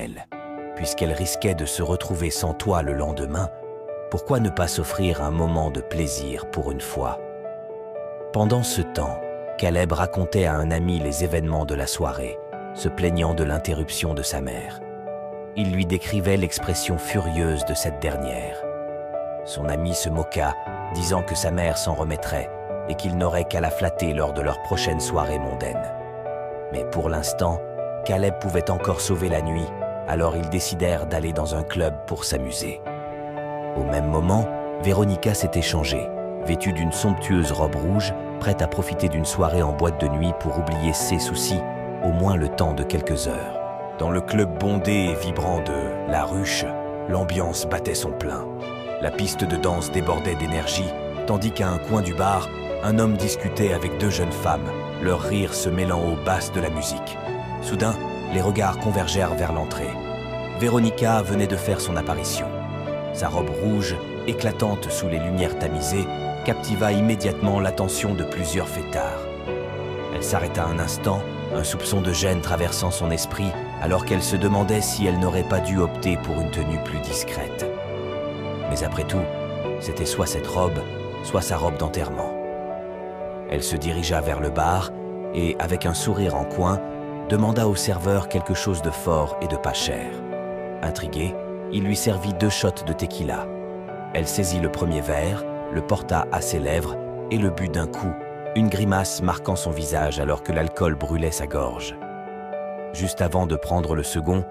elle. Puisqu'elle risquait de se retrouver sans toit le lendemain, pourquoi ne pas s'offrir un moment de plaisir pour une fois? Pendant ce temps, Caleb racontait à un ami les événements de la soirée, se plaignant de l'interruption de sa mère. Il lui décrivait l'expression furieuse de cette dernière. Son ami se moqua, disant que sa mère s'en remettrait et qu'il n'aurait qu'à la flatter lors de leur prochaine soirée mondaine. Mais pour l'instant, Caleb pouvait encore sauver la nuit, alors ils décidèrent d'aller dans un club pour s'amuser. Au même moment, Véronica s'était changée, vêtue d'une somptueuse robe rouge, prête à profiter d'une soirée en boîte de nuit pour oublier ses soucis, au moins le temps de quelques heures. Dans le club bondé et vibrant de La Ruche, l'ambiance battait son plein. La piste de danse débordait d'énergie, tandis qu'à un coin du bar, un homme discutait avec deux jeunes femmes, leur rire se mêlant aux basses de la musique. Soudain, les regards convergèrent vers l'entrée. Véronica venait de faire son apparition. Sa robe rouge, éclatante sous les lumières tamisées, captiva immédiatement l'attention de plusieurs fêtards. Elle s'arrêta un instant, un soupçon de gêne traversant son esprit, alors qu'elle se demandait si elle n'aurait pas dû opter pour une tenue plus discrète. Mais après tout, c'était soit cette robe, soit sa robe d'enterrement. Elle se dirigea vers le bar et, avec un sourire en coin, demanda au serveur quelque chose de fort et de pas cher. Intrigué, il lui servit 2 shots de tequila. Elle saisit le premier verre, le porta à ses lèvres et le but d'un coup, une grimace marquant son visage alors que l'alcool brûlait sa gorge. Juste avant de prendre le second,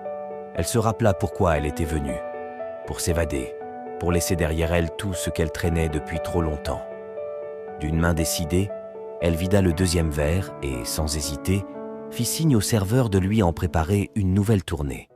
elle se rappela pourquoi elle était venue. Pour s'évader, pour laisser derrière elle tout ce qu'elle traînait depuis trop longtemps. D'une main décidée, elle vida le 2e verre et, sans hésiter, fit signe au serveur de lui en préparer une nouvelle tournée.